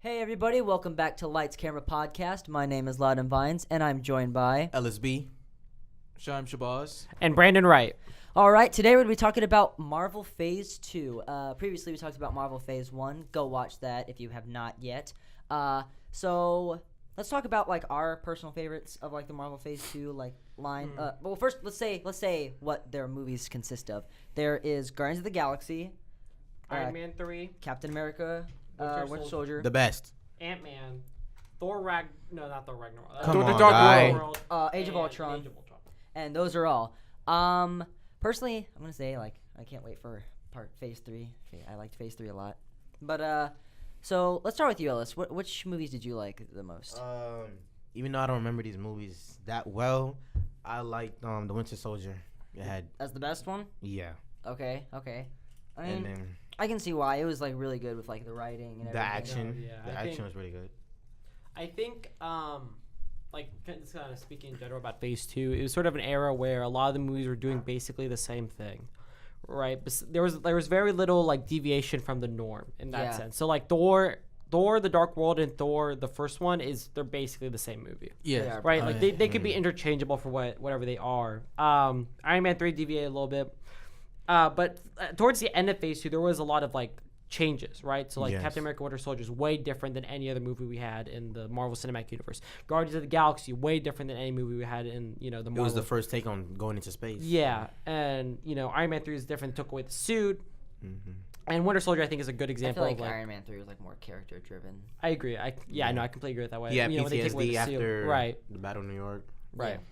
Hey everybody, welcome back to Lights Camera Podcast. My name is Loudan Vines, and I'm joined by Ellis B. Shyheem Shabazz. And Brandon Wright. All right, today we're going to be talking about Marvel Phase 2. Previously we talked about Marvel Phase 1. Go watch that if you have not yet. So let's talk about like our personal favorites of like the Marvel Phase 2 like line. Well, first let's say what their movies consist of. There is Guardians of the Galaxy, Iron Man 3, Captain America, Winter Soldier, The best. Ant-Man, not Thor Ragnarok. Come on, Dark guy. World, Age of and Ultron. Age of Ultron. And those are all. Personally, I'm gonna say like I can't wait for Phase 3. I liked Phase 3 a lot. But so let's start with you, Ellis. Which movies did you like the most? Even though I don't remember these movies that well, I liked The Winter Soldier. It had That's the best one. yeah, Okay. I and mean, then I can see why it was like really good with like the writing and everything. the action. Yeah, the I action think- was really good. I think, just kind of speaking in general about Phase 2, it was sort of an era where a lot of the movies were doing basically the same thing, right? But there was very little like deviation from the norm in that sense. So like Thor, The Dark World, and Thor, the first one they're basically the same movie. Yeah. Right, like they could be interchangeable for whatever they are. Iron Man 3 deviated a little bit, but towards the end of Phase 2, there was a lot of like changes, right? So like Yes. Captain America: Winter Soldier is way different than any other movie we had in the Marvel Cinematic Universe. Guardians of the Galaxy way different than any movie we had in the Marvel. It was the first take on going into space. Yeah, and Iron Man 3 is different. Took away the suit. Mm-hmm. And Winter Soldier, I think, is a good I example feel like of like. Iron Man 3 was like more character driven. I agree. I completely agree with that way. He had when they take away PTSD the suit. after Right. the Battle of New York. Right. Yeah.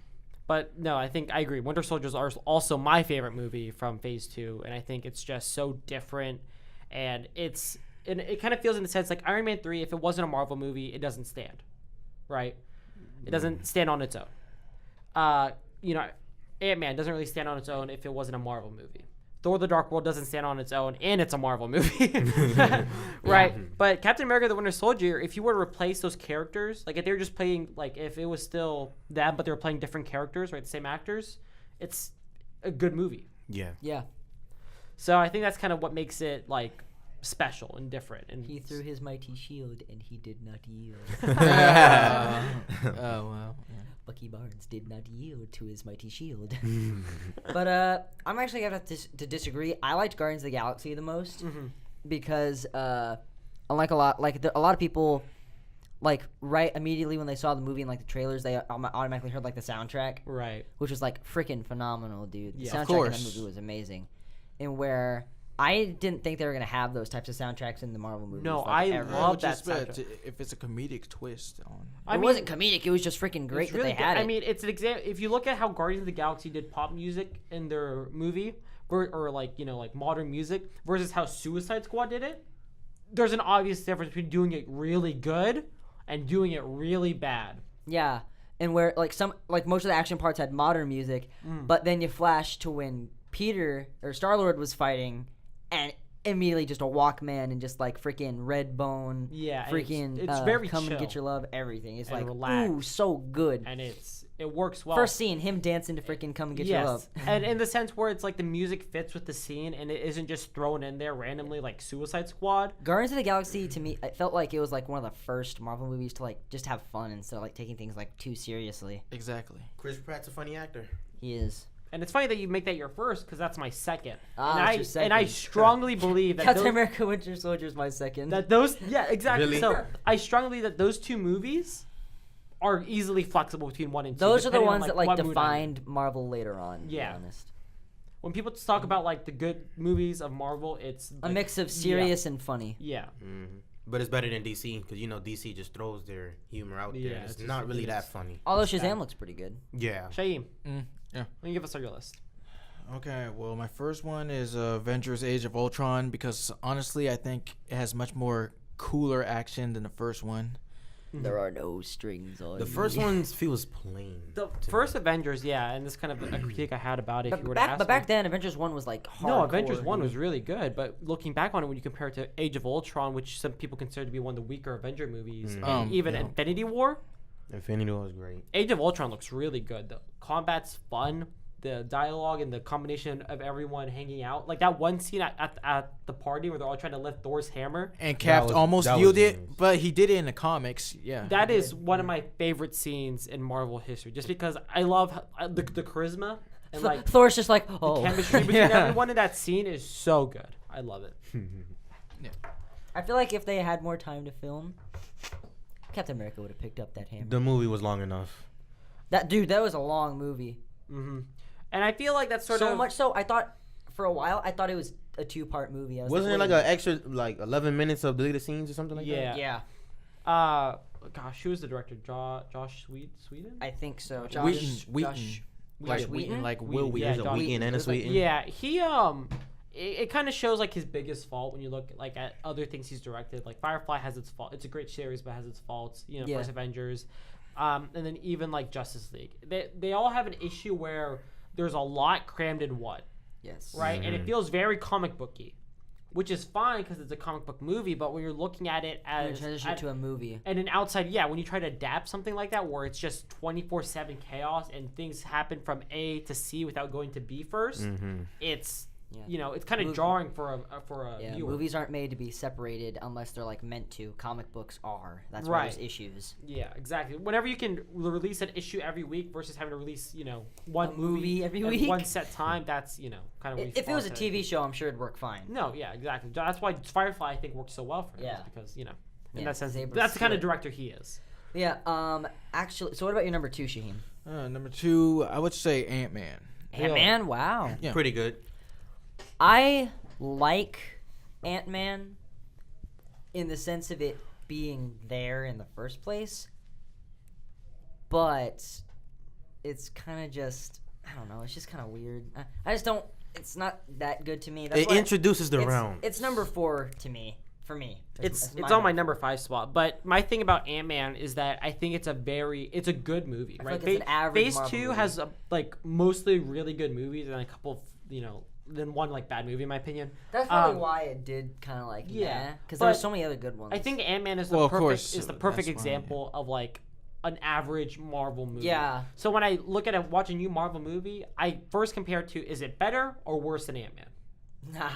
But no, I think I agree. Winter Soldier is also my favorite movie from Phase 2, and I think it's just so different, and it kind of feels in the sense like Iron Man 3, if it wasn't a Marvel movie, it doesn't stand, right? It doesn't stand on its own. Ant-Man doesn't really stand on its own if it wasn't a Marvel movie. Thor: The Dark World doesn't stand on its own, and it's a Marvel movie, right? But Captain America: The Winter Soldier, if you were to replace those characters, like if they were just playing, like if it was still them, but they were playing different characters, right, the same actors, it's a good movie. Yeah. Yeah. So I think that's kind of what makes it like special and different. And He threw his mighty shield and he did not yield. Oh wow. Bucky Barnes did not yield to his mighty shield. But I'm actually gonna have to disagree. I liked Guardians of the Galaxy the most because unlike a lot of people like right immediately when they saw the movie and like the trailers, they automatically heard like the soundtrack, right. which was like freaking phenomenal, dude. The Yeah, soundtrack of in course. that movie was amazing, and where I didn't think they were gonna have those types of soundtracks in the Marvel movies. No, like, I ever. love Which that is bad soundtrack. if it's a comedic twist on. I It mean, wasn't comedic. It was just freaking great it's that really they had good. it. I mean, it's an example. If you look at how Guardians of the Galaxy did pop music in their movie, or like like modern music, versus how Suicide Squad did it, there's an obvious difference between doing it really good and doing it really bad. Yeah, and where like most of the action parts had modern music, but then you flash to when Peter or Star-Lord was fighting, and immediately just a Walkman and just like freaking Redbone, Yeah, and freaking it's very Come and chill Get Your Love, everything. It's and like relaxed. ooh, so good. And it works well. First scene, him dancing to freaking Come and Get Your Love. and in the sense where it's like the music fits with the scene and it isn't just thrown in there randomly like Suicide Squad. Guardians of the Galaxy to me, it felt like it was like one of the first Marvel movies to like just have fun instead of like taking things like too seriously. Exactly. Chris Pratt's a funny actor. He is. And it's funny that you make that your first because that's my second. Ah, and, it's your and I second. strongly believe that Captain those, America: Winter Soldier is my second. yeah, exactly. Really? So I strongly believe that those two movies are easily flexible between 1 and 2. Those are the depending on, ones that like what mood I'm in. defined Marvel later on. Yeah. To be honest. When people talk about like the good movies of Marvel, it's A like, mix of serious and funny. Yeah. But it's better than DC because DC just throws their humor out there. Yeah, It's it's not just- really it's- that funny. Although It's Shazam bad. looks pretty good. Yeah. Shyheem, Yeah. let me give us your list. Okay. Well, my first one is Avengers: Age of Ultron because honestly, I think it has much more cooler action than the first one. There are no strings on The first one feels plain. The to first me. Avengers, yeah, and this kind of a critique I had about it. If you were to ask But back me. then, Avengers 1 was like hardcore. No, Avengers 1 was really good, but looking back on it, when you compare it to Age of Ultron, which some people consider to be one of the weaker Avenger movies, and even yeah. Infinity War, Infinity War was great. Age of Ultron looks really good. The combat's fun. the dialogue and the combination of everyone hanging out, like that one scene at the party where they're all trying to lift Thor's hammer. And Cap was- almost that was yielded, genius. but he did it in the comics. Yeah. That is one of my favorite scenes in Marvel history, just because I love the charisma and like Thor's just like, the oh. chemistry between Yeah. everyone in that scene is so good. I love it. I feel like if they had more time to film, Captain America would have picked up that hammer. The movie was long enough. That was a long movie. Hmm. And I feel like that's sort So of much so, I thought for a while, I thought it was a 2-part movie. I was Wasn't it like wait. an extra 11 minutes of deleted scenes or something like Yeah. that? Yeah, gosh, who was the director? Josh Sweden? I think so. Wheaton. Josh Like Wheaton? like Will Wheaton. Wheaton. Yeah, Is it Don Wheaton, Ennis Wheaton? Yeah, he it kind of shows like his biggest fault when you look like at other things he's directed. Like Firefly has its fault. It's a great series, but has its faults. You know, Yeah. First Avengers, and then even like Justice League. They all have an issue where there's a lot crammed in one, Yes. right? And it feels very comic booky, which is fine because it's a comic book movie. But when you're looking at it And as transition to a movie. and an outside, when you try to adapt something like that where it's just 24/7 chaos and things happen from A to C without going to B first, it's Yeah. it's kind of Movie- jarring for a Yeah, viewer. movies aren't made to be separated unless they're like meant to. Comic books are. That's why Right. there's issues. Yeah, exactly. Whenever you can release an issue every week versus having to release one A movie every at week? one set time, that's kind of If it was a TV show, I'm sure it'd work fine. No, yeah, exactly. That's why Firefly I think works so well for him. Yeah. Is because in Yeah, that sense, he's able to that's the kind of split. director he is. Yeah. Actually, so what about your number 2, Shyheem? Number 2, I would say Ant-Man. Ant-Man. Wow. Yeah. Pretty good. I like Ant-Man in the sense of it being there in the first place, but it's kind of just, I don't know, it's just kind of weird. I just don't, it's not that good to me. That's It why introduces the it's, realm. It's number 4 to me, for me. It's That's on my number 5 spot. But my thing about Ant-Man is that I think it's a good movie. I feel Right? like it's an average Phase Marvel 2 movie. has mostly really good movies and a couple of, then one like bad movie in my opinion. That's probably why it did kind of like yeah, because but there's so many other good ones. I think Ant-Man is Well, the of perfect course, is the that's perfect fine, example of like an average Marvel movie. Yeah. So when I look at watch a new Marvel movie, I first compare it to is it better or worse than Ant-Man? Nah.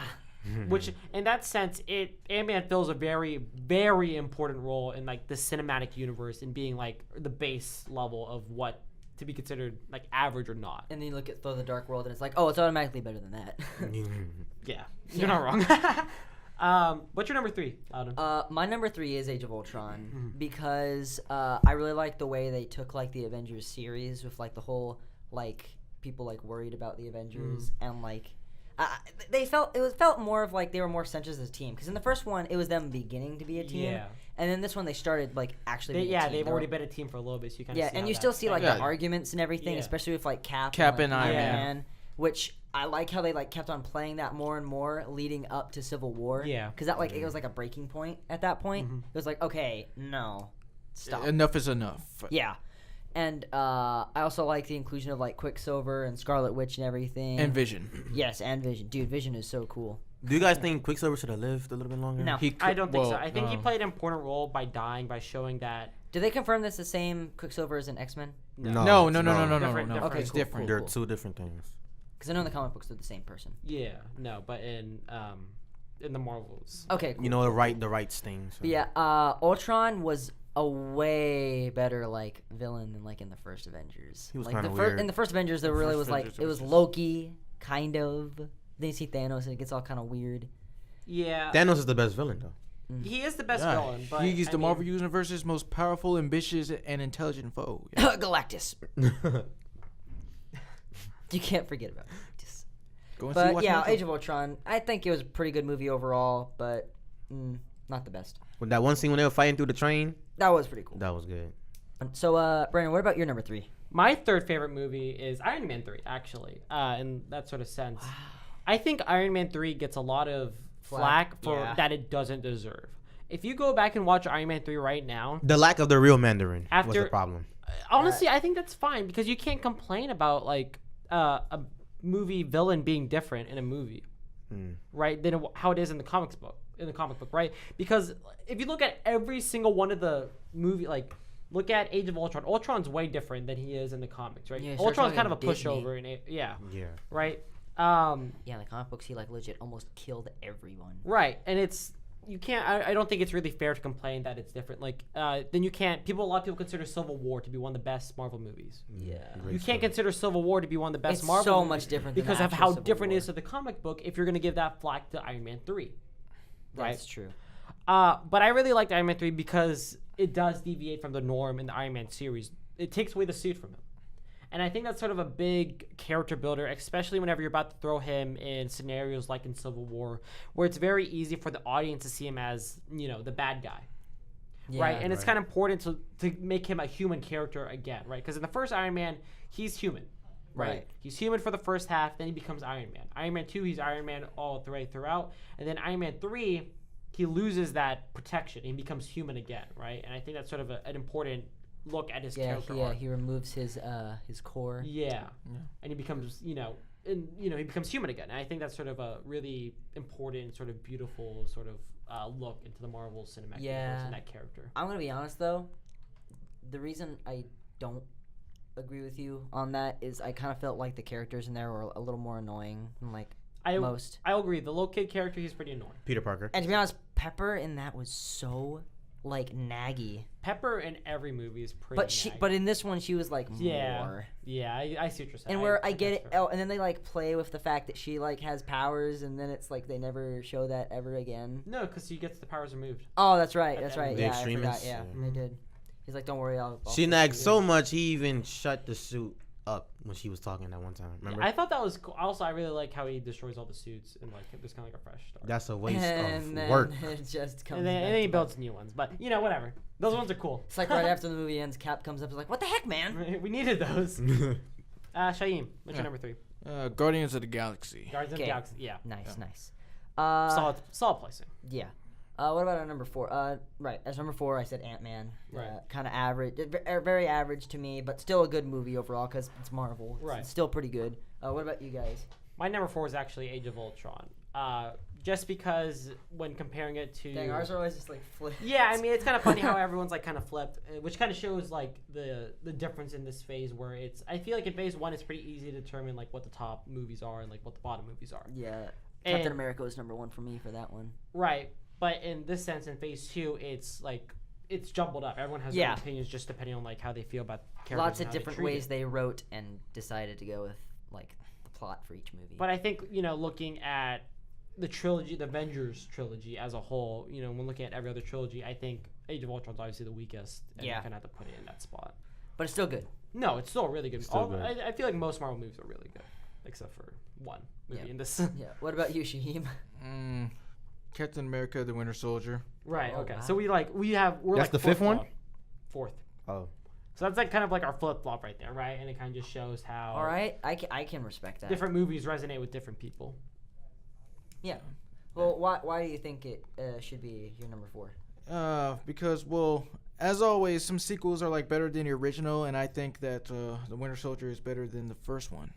Which in that sense, Ant-Man fills a very, very important role in like the cinematic universe and being like the base level of what to be considered like average or not. And then you look at Thor: The Dark World, and it's like, oh, it's automatically better than that. Yeah, you're not wrong. What's your number 3, Loudan? My number 3 is Age of Ultron Mm-hmm. because I really like the way they took like the Avengers series with like the whole like people like worried about the Avengers Mm. and like it felt more of like they were more centered as a team because in the first one it was them beginning to be a team Yeah. and then this one they started like actually being a team. They've They already were- been a team for a little bit, so you kind of yeah, and you still see like Yeah. the arguments and everything, Yeah. especially with like Cap Cap like, and Iron Man, which I like how they like kept on playing that more and more leading up to Civil War. Yeah. because that like it was like a breaking point at that point. Mhm. It was like, okay, no, stop. Enough is enough. Yeah, and I also like the inclusion of like Quicksilver and Scarlet Witch and everything. And Vision. Yes, and Vision, dude, Vision is so cool. Do you guys think Quicksilver should have lived a little bit longer? No. I don't think so. I think he played an important role by dying, by showing that. Did they confirm this the same Quicksilver as in X-Men? No. Different, Okay, It's cool, different. They're cool. two different things. Because I know in the comic books they're the same person. Yeah, no, but in the Marvels. Okay, cool. You know the right sting. So. But yeah, Ultron was a way better like villain than like in the first Avengers. He was like kinda the weird. in the first Avengers there really was first like Avengers it was was just- Loki kind of. Then you see Thanos and it gets all kind of weird. Yeah, Thanos is the best villain though. he is the best Yeah, villain. But he's I the mean, Marvel Universe's most powerful, ambitious, and intelligent foe. Galactus. You can't forget about Galactus. Go and But watch yeah, Marvel. Age of Ultron. I think it was a pretty good movie overall, but not the best. With that one scene when they were fighting through the train, That was pretty cool. that was good. So, Brandon, what about your number 3? My third favorite movie is Iron Man 3, actually, in that sort of sense. I think Iron Man 3 gets a lot of flack for yeah. that it doesn't deserve. If you go back and watch Iron Man 3 right now, The lack of the real Mandarin was After- the problem. honestly, I think that's fine because you can't complain about like a movie villain being different in a movie, right? Than how it is in the comic book, right? Because if you look at every single one of the movie, like look at Age of Ultron. Ultron's way different than he is in the comics, right? Yeah, he starts Ultron's kind of a talking Disney. pushover, and Yeah. right. Yeah, in the comic books, he like legit almost killed everyone. Right, and you can't. I don't think it's really fair to complain that it's different. Like, then you can't. A lot of people consider Civil War to be one of the best Marvel movies. Yeah. You can't consider Civil War to be one of the best It's Marvel so movies much different than because the of actual how Civil different it War. is to the comic book. If you're gonna give that flack to Iron Man 3, right? That's true. But I really liked Iron Man 3 because it does deviate from the norm in the Iron Man series. It takes away the suit from him. And I think that's sort of a big character builder, especially whenever you're about to throw him in scenarios like in Civil War, where it's very easy for the audience to see him as, the bad guy. Right? And it's kind of important to make him a human character again, right? Because in the first Iron Man, he's human. Right? He's human for the first half, then he becomes Iron Man. Iron Man 2, he's Iron Man all the way throughout. And then Iron Man 3, he loses that protection and he becomes human again, right? And I think that's sort of an important look at his character arc. He removes his core. Yeah. And he becomes, he becomes human again. And I think that's sort of a really important, sort of beautiful sort of look into the Marvel Cinematic Universe and that character. I'm going to be honest, though. The reason I don't agree with you on that is I kind of felt like the characters in there were a little more annoying than, most. I agree. The little kid character, he's pretty annoying. Peter Parker. And to be honest, Pepper in that was so, naggy. Pepper in every movie is pretty naggy. But in this one, she was, more. Yeah, I see what you're saying. And where I get it, and then they, play with the fact that she, has powers, and then it's, they never show that ever again. No, because she gets the powers removed. Oh, that's right, that's right. The Yeah, extremists? I forgot, yeah. They did. He's like, don't worry, I'll She nagged so much, he even shut the suit up when she was talking that one time. Remember? Yeah, I thought that was cool. Also, I really like how he destroys all the suits and there's kind of a fresh start. That's a waste and of work. It just comes and then he builds new ones, but whatever. Those ones are cool. It's like right after the movie ends, Cap comes up and is like, what the heck, man? We needed those. Shyheem, what's your number 3? Guardians of the Galaxy. Guardians of the Galaxy. Yeah. Nice. Solid placing. Yeah. What about our number 4? Right, as number 4, I said Ant-Man. Right. Kind of average, very average to me, but still a good movie overall because it's Marvel. Right. It's still pretty good. What about you guys? My number 4 is actually Age of Ultron. Just because when comparing it to... Dang, ours are always just flipped. Yeah, I mean, it's kind of funny how everyone's kind of flipped, which kind of shows the difference in this phase where I feel like in phase 1 it's pretty easy to determine what the top movies are and what the bottom movies are. Yeah. Captain America was number 1 for me for that one. Right. But in this sense, in phase 2, it's it's jumbled up. Everyone has their own opinions just depending on how they feel about characters. Lots of different ways they wrote and decided to go with the plot for each movie. But I think looking at the trilogy, the Avengers trilogy as a whole, when looking at every other trilogy, I think Age of Ultron is obviously the weakest, and you kind of have to put it in that spot. But it's still good. No, it's still really good. Still good. I feel like most Marvel movies are really good, except for one movie in this. Yeah. What about you, Shyheem? Captain America: The Winter Soldier. Right. Oh, Okay. wow. So we're That's the fifth one? Fourth. Oh. So that's kind of our flip flop right there, right? And it kind of just shows how All right, I can respect that. different movies resonate with different people. Yeah. Well, why do you think it should be your number 4? Because as always, some sequels are better than the original, and I think that The Winter Soldier is better than the first one.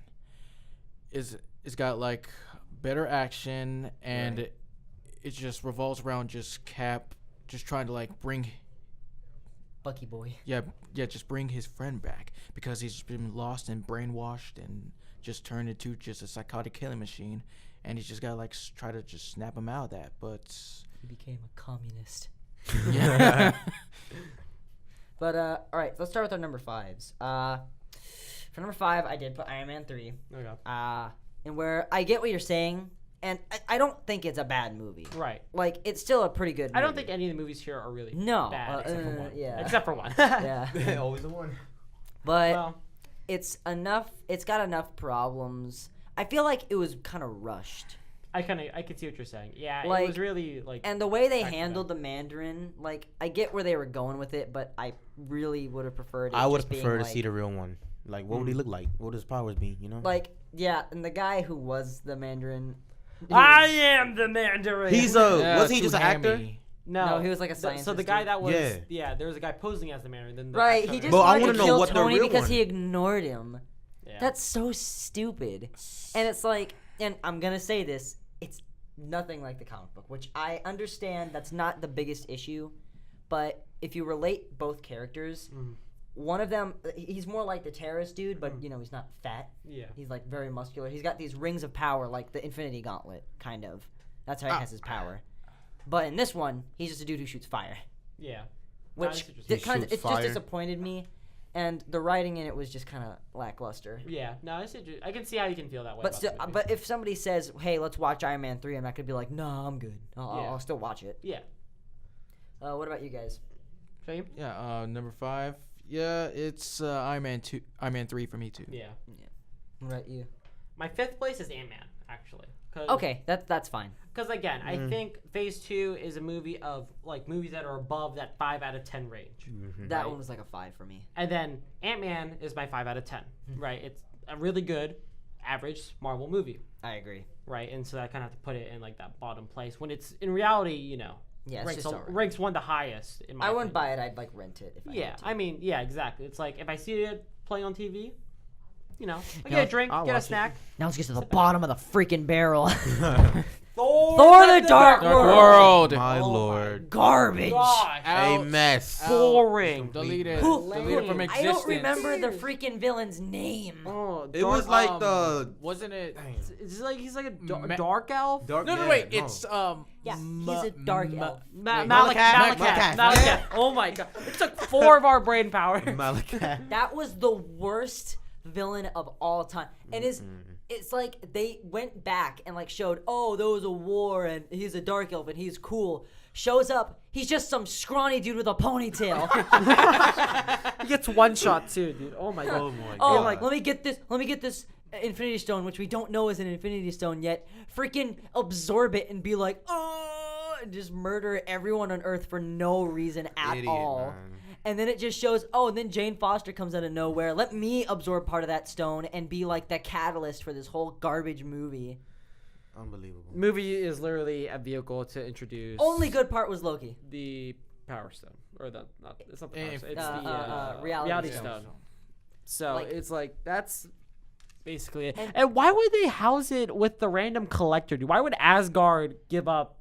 It's got better action, and it just revolves around just Cap just trying to bring Bucky boy. just bring his friend back because he's been lost and brainwashed and just turned into just a psychotic killing machine, and he's just got to try to just snap him out of that, but He became a communist. yeah. But all right, let's start with our number 5s. For number 5, I did put Iron Man 3. Okay. And where I get what you're saying, and I don't think it's a bad movie. Right. It's still a pretty good movie. I don't think any of the movies here are really bad, except for one. yeah. Except for one. Yeah. Always the one. But Well, it's got enough problems. I feel like it was kind of rushed. I can see what you're saying. Yeah, it was really And the way they back to handled the Mandarin, I get where they were going with it, but I really would have preferred it. I would just have being, preferred to see the real one. What would he look like? What would his powers be? Yeah, and the guy who was the Mandarin. I am the Mandarin. He's wasn't he just an actor? No, he was like a So scientist. the guy that was Yeah. there was a guy posing as the Mandarin. Then the Right, actor- he just But I wanted wanna to know kill what the Tony real because one- he ignored him. Yeah. That's so stupid. And it's and I'm gonna say this, it's nothing like the comic book, which I understand that's not the biggest issue, but if you relate both characters, one of them he's more like the terrorist dude, but you know he's not fat. Yeah. He's like very muscular. He's got these rings of power, like the Infinity Gauntlet, kind of. That's how he has his power. But in this one, he's just a dude who shoots fire, Yeah. which He kind of shoots it just fire. disappointed me, and the writing in it was just kind of lackluster. Yeah. No, I can see how you can feel that way. But about still, the movie. but if somebody says, "Hey, let's watch Iron Man 3," I'm not gonna be like, "No, I'm good. I'll still watch it." Yeah. What about you guys? Same? Yeah, number 5. Yeah, it's Iron Man 3 for me too. Yeah. What about you? My 5th place is Ant-Man, actually. Okay, that's fine. Because again, I think Phase 2 is a movie of like movies that are above that 5 out of 10 range, That Right. one was like a 5 for me. and then Ant-Man is my 5 out of 10. Right? It's a really good, average Marvel movie. I agree. Right? And so I kind of have to put it in like that bottom place when it's in reality, you know, Yeah, it's ranks, just alright. ranks one the highest in my. I wouldn't opinion. buy it. I'd like rent it if I Yeah, had to. I mean, yeah, exactly. It's like if I see it playing on TV, you know, I No, get a drink, I'll get a watch it. snack. Now let's get to the bottom of the freaking barrel. Thor the Dark World. My Oh my lord. Garbage. Gosh, A Out. mess. boring. Deleted. Who- Deleted from I existence. don't remember the freaking villain's name. Oh, It was like Um, the Wasn't it? It's like he's like a Ma- dark elf. dark. No, yeah, wait. It's Yeah, he's a dark elf. Malachi. Oh my god, it took 4 of our brain power. Malachi. That was the worst villain of all time. And it's like they went back and like showed, oh, there was a war and he's a dark elf and he's cool. Shows up, he's just some scrawny dude with a ponytail. He gets one shot too, dude. Oh my god. Oh my Oh, god. like let me get this Infinity Stone, which we don't know is an Infinity Stone yet. Freaking absorb it and be like, oh, and just murder everyone on Earth for no reason at Idiot, all. man. And then it just shows, oh, and then Jane Foster comes out of nowhere. Let me absorb part of that stone and be like the catalyst for this whole garbage movie. Unbelievable. Movie is literally a vehicle to introduce. Only good part was Loki. the Power Stone, or the not. It's not the Power If- Stone. It's the Reality Stone. Stone. So Like- it's like that's basically it. And why would they house it with the random collector? Dude? Why would Asgard give up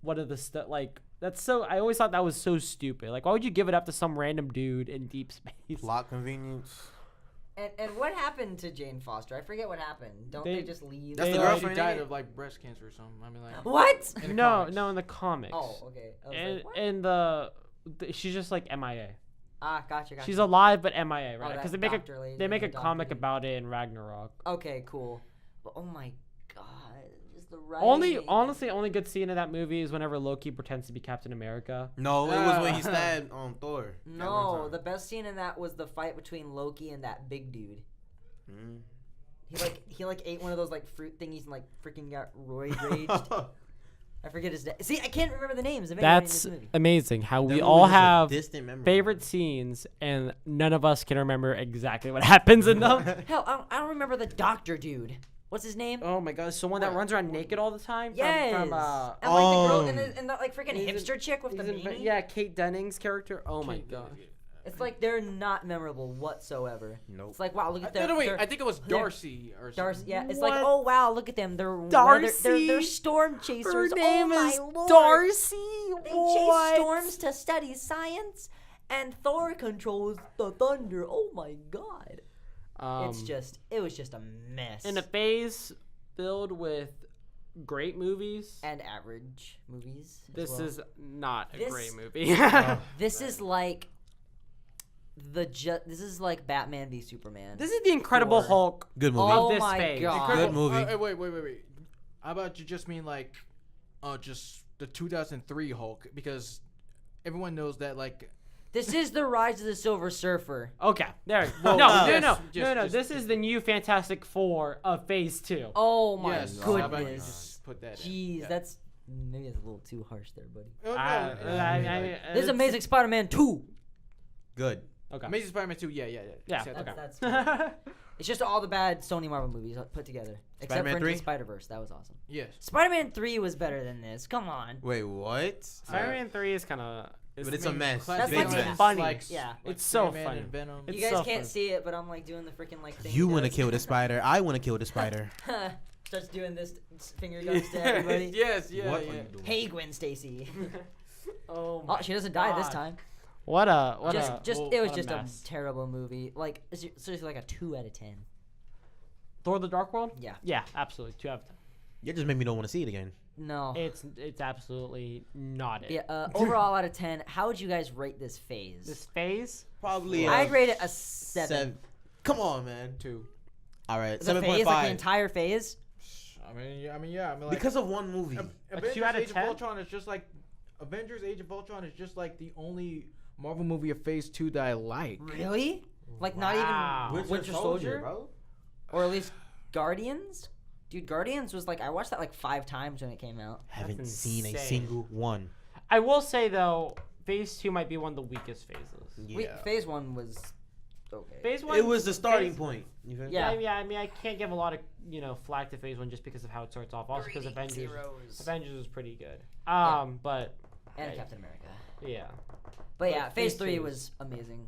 one of the stuff? Like that's so. I always thought that was so stupid. Like why would you give it up to some random dude in deep space? Plot convenience. And what happened to Jane Foster? I forget what happened. Don't they just leave? That's They the like- She girlfriend. died ain't it? of like breast cancer or something. I mean, like. What? in the No, comics. no, in the comics. Oh, okay. I was And like, what? and she's just like MIA. Gotcha. She's alive but MIA, right? that Because they make doctor lady, they make the a doctor comic lady. about it in Ragnarok. Okay, cool. But oh my god, just the writing. Honestly, only good scene in that movie is whenever Loki pretends to be Captain America. No, it was when he stabbed Thor. that one No, time. the best scene in that was the fight between Loki and that big dude. Mm. He ate one of those like fruit thingies and like freaking got roid raged. I forget his name. See, I can't remember the names of anybody in That's this movie. amazing how That we movie all was a have distant memory. favorite scenes and none of us can remember exactly what happens in them. Hell, I don't remember the doctor dude. What's his name? Oh my god, so one that runs around naked all the time? Yes. From, and like the girl Oh. and the like freaking He's in- hipster chick with the beanie. yeah, Kate Denning's character. Oh my god. It's like they're not memorable whatsoever. Nope. It's like, wow, look at No, their no, wait. their- I think it was Darcy or something. Darcy, yeah, it's like, What? oh wow, look at them. They're Darcy? They're storm chasers. Her oh name my is lord. Darcy. They What? chase storms to study science, and Thor controls the thunder. Oh my god! It was just a mess. in a phase filled with great movies. and average movies. as This well. is not a This- great movie. This is like this is like Batman v Superman. This is the Incredible Thor. Hulk. Good movie. Oh of this my phase. god! Good movie. Wait. How about you just mean like, just the 2003 Hulk? Because everyone knows that like. This is the Rise of the Silver Surfer. Okay, there. Well, No. just- This is the new Fantastic Four of Phase 2. Oh my Yes. How about you goodness! just put that in? Jeez, Yeah. that's maybe that's a little too harsh there, buddy. Oh, no, This is it's- Amazing Spider-Man 2. Good. Okay. Amazing Spider-Man 2. Yeah. Yeah. Said Okay. that. That's it's just all the bad Sony Marvel movies put together, except Spider-Man for Into 3? the Spider-Verse. That was awesome. Yes. Spider-Man 3 was better than this. Come on. Wait, what? Spider-Man 3 is kind of. But it's a mess. That's Big like mess. funny. Yeah. Like It's so Sandman funny. and Venom. It's You guys so can't funny. see it, but I'm like doing the freaking like thing. You he want to does. kill the spider. I want to kill the spider. Starts doing this finger guns to everybody. Yes. Yeah. what yeah. are you doing? Hey, Gwen Stacy. Oh, Oh, she doesn't die this God. time. What a it was just a mess. terrible movie. Like seriously, like a 2 out of 10. Thor: The Dark World. Yeah. Yeah, absolutely 2 out of 10. You just made me don't want to see it again. No. It's absolutely not it. Yeah. Overall, out of 10, how would you guys rate this phase? This phase. Probably. I'd rate it a 7. Come on, man. 2. All right, The 7.5. phase, like the entire phase. I mean, like, because of one movie. Avengers 2 out of Age 10? of Ultron is just like Avengers Age of Ultron is just like the only Marvel movie of Phase 2 that I like. Really? Like Wow. not even Winter Soldier, bro. or at least Guardians. Dude, Guardians was like I watched that like 5 times when it came out. Haven't That's seen a insane. single one. I will say though, Phase 2 might be one of the weakest phases. Yeah. Phase 1 was okay. Phase 1. It was the starting phase- point. You feel me? Yeah. Yeah, I mean, I can't give a lot of flack to Phase 1 just because of how it starts off. Also because Avengers was pretty good. But And right. Captain America. yeah, But yeah, But Phase Phase 3 2 was amazing.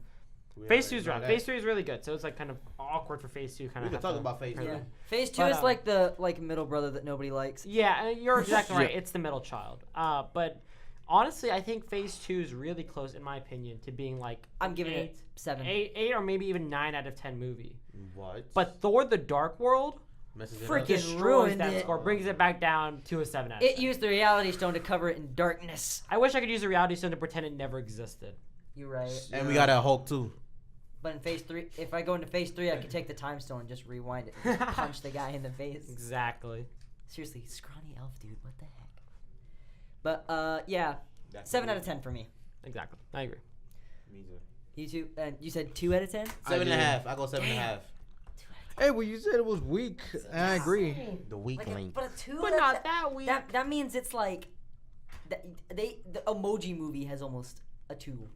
Phase 2's know rough. that. Phase 3 is really good. So it's like kind of awkward for Phase 2. Kind We of can talk about Phase 2. Yeah. Phase 2 But, is like the middle brother that nobody likes. Yeah, you're exactly right. It's the middle child. But honestly, I think Phase 2 is really close, in my opinion, to being like I'm giving eight, it 7. 8 or maybe even 9 out of 10 movie. What? But Thor: The Dark World Messes it Freaking up. destroys ruined that it. score, brings it back down to a 7 out of 10. It used the Reality Stone to cover it in darkness. I wish I could use a reality stone to pretend it never existed. You're right. And we got a Hulk too. But in Phase 3, if I go into Phase 3, I could take the time stone and just rewind it and just punch the guy in the face. Exactly. Seriously, scrawny elf dude, what the heck? But yeah, 7 out of 10 for me. Exactly. I agree. Me too. You two, and you said 2 out of 10. 7.5. I go 7.5. Hey, well, you said it was weak, and I agree. The weak link. But a 2. But not that weak. That means it's like the Emoji Movie has almost a 2.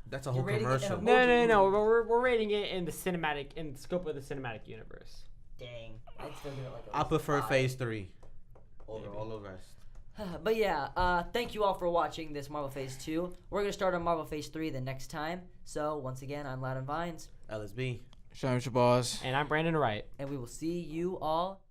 That's a whole rating it in commercial. a- No. We're rating it in the scope of the cinematic universe. Dang, I'd still give it like. I prefer 5. Phase 3 over all the rest. But yeah, thank you all for watching this Marvel Phase 2. We're gonna start on Marvel Phase 3 the next time. So once again, I'm Loudan Vines, LSB. Shout out your boss. And I'm Brandon Wright. and we will see you all